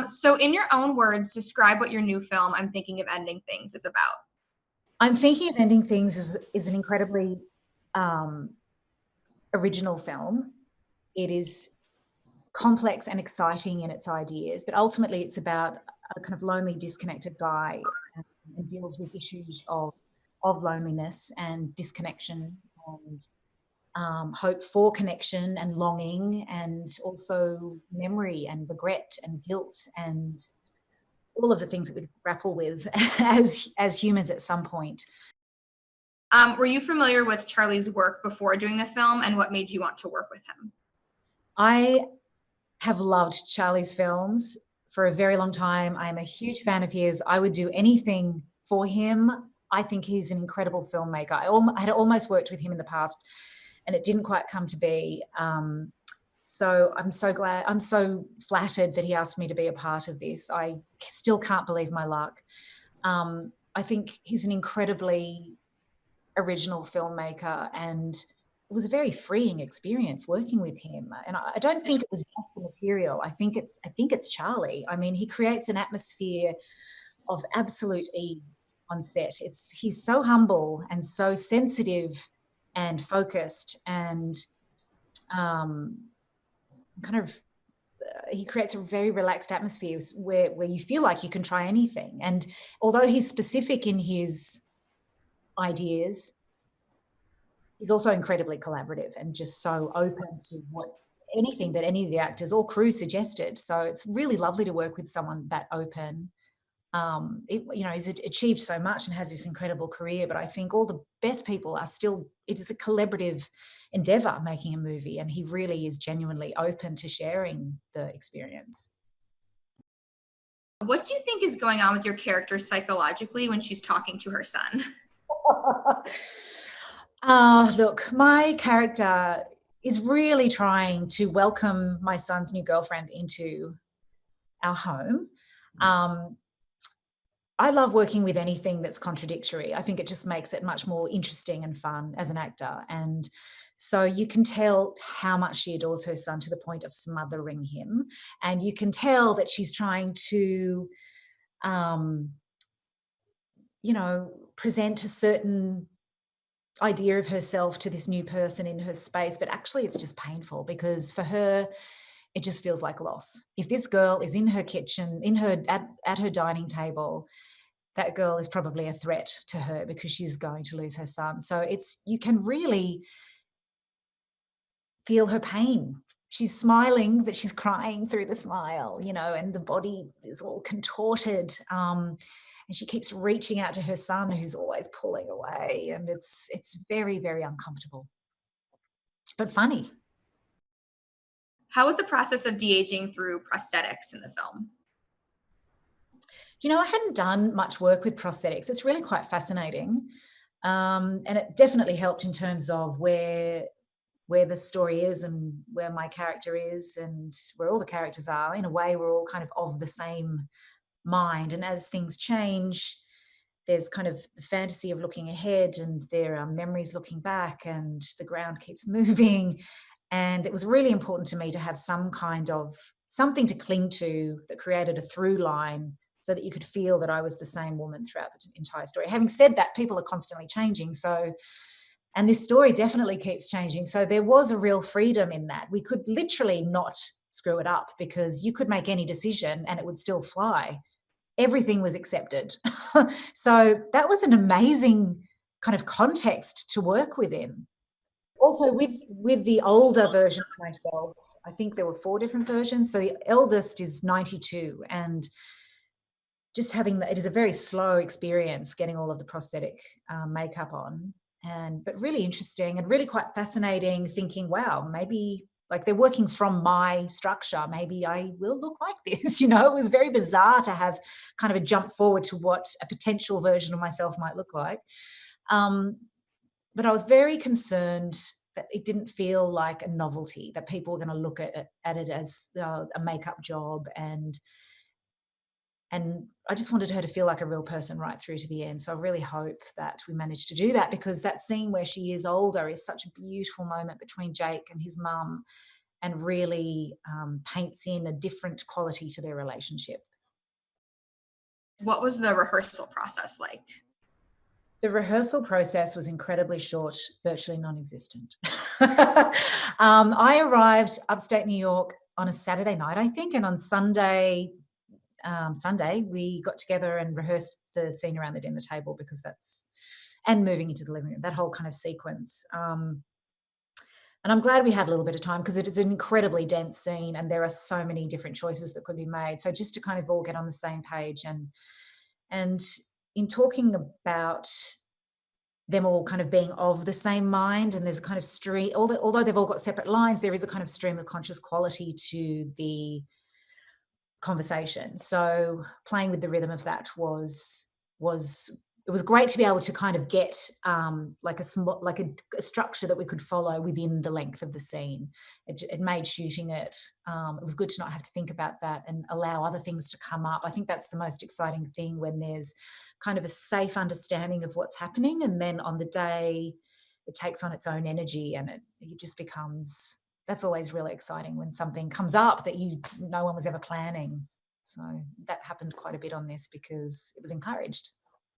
So in your own words, describe what your new film, I'm Thinking of Ending Things, is about. I'm Thinking of Ending Things is an incredibly um, original film. It is complex and exciting in its ideas, but ultimately it's about a kind of lonely, disconnected guy and deals with issues of loneliness and disconnection and hope for connection and longing and also memory and regret and guilt and all of the things that we grapple with as humans at some point. Were you familiar with Charlie's work before doing the film, and what made you want to work with him? I have loved Charlie's films for a very long time. I'm a huge fan of his. I would do anything for him. I think he's an incredible filmmaker. I had almost worked with him in the past and it didn't quite come to be. So I'm so glad, I'm so flattered that he asked me to be a part of this. I still can't believe my luck. I think he's an incredibly original filmmaker, and it was a very freeing experience working with him. And I don't think it was just the material. I think it's Charlie. I mean, he creates an atmosphere of absolute ease on set. He's so humble and so sensitive and focused and kind of he creates a very relaxed atmosphere where you feel like you can try anything. And although he's specific in his ideas, he's also incredibly collaborative and just so open to anything that any of the actors or crew suggested. So it's really lovely to work with someone that open. He's achieved so much and has this incredible career, but I think all the best people are still, it is a collaborative endeavor making a movie, and he really is genuinely open to sharing the experience. What do you think is going on with your character psychologically when she's talking to her son? Look, my character is really trying to welcome my son's new girlfriend into our home. I love working with anything that's contradictory. I think it just makes it much more interesting and fun as an actor. And so you can tell how much she adores her son to the point of smothering him. And you can tell that she's trying to, present a certain idea of herself to this new person in her space. But actually, it's just painful because for her, it just feels like loss. If this girl is in her kitchen, at her dining table, that girl is probably a threat to her because she's going to lose her son. So you can really feel her pain. She's smiling, but she's crying through the smile, and the body is all contorted. And she keeps reaching out to her son, who's always pulling away. And it's very, very uncomfortable, but funny. How was the process of de-aging through prosthetics in the film? I hadn't done much work with prosthetics. It's really quite fascinating. And it definitely helped in terms of where the story is and where my character is and where all the characters are. In a way, we're all kind of the same mind. And as things change, there's kind of the fantasy of looking ahead and there are memories looking back and the ground keeps moving. And it was really important to me to have some kind of something to cling to that created a through line so that you could feel that I was the same woman throughout the entire story. Having said that, people are constantly changing. And this story definitely keeps changing. So there was a real freedom in that. We could literally not screw it up because you could make any decision and it would still fly. Everything was accepted. So that was an amazing kind of context to work within. Also with the older version of myself, I think there were 4 different versions. So the eldest is 92, and just having it is a very slow experience getting all of the prosthetic makeup on, but really interesting and really quite fascinating, thinking, wow, maybe like they're working from my structure, maybe I will look like this. It was very bizarre to have kind of a jump forward to what a potential version of myself might look like. But I was very concerned that it didn't feel like a novelty, that people were going to look at it as a makeup job. And I just wanted her to feel like a real person right through to the end. So I really hope that we managed to do that, because that scene where she is older is such a beautiful moment between Jake and his mum. and really paints in a different quality to their relationship. What was the rehearsal process like? The rehearsal process was incredibly short, virtually non-existent. I arrived upstate New York on a Saturday night, I think, and on Sunday we got together and rehearsed the scene around the dinner table, because and moving into the living room, that whole kind of sequence. And I'm glad we had a little bit of time, because it is an incredibly dense scene and there are so many different choices that could be made. So just to kind of all get on the same page, and in talking about them all kind of being of the same mind, and there's a kind of stream, although they've all got separate lines, there is a kind of stream of conscious quality to the conversation. So playing with the rhythm of that was it was great to be able to kind of get like a structure that we could follow within the length of the scene. It made shooting it. It was good to not have to think about that and allow other things to come up. I think that's the most exciting thing, when there's kind of a safe understanding of what's happening, and then on the day it takes on its own energy, and it just becomes. That's always really exciting, when something comes up that no one was ever planning. So that happened quite a bit on this, because it was encouraged.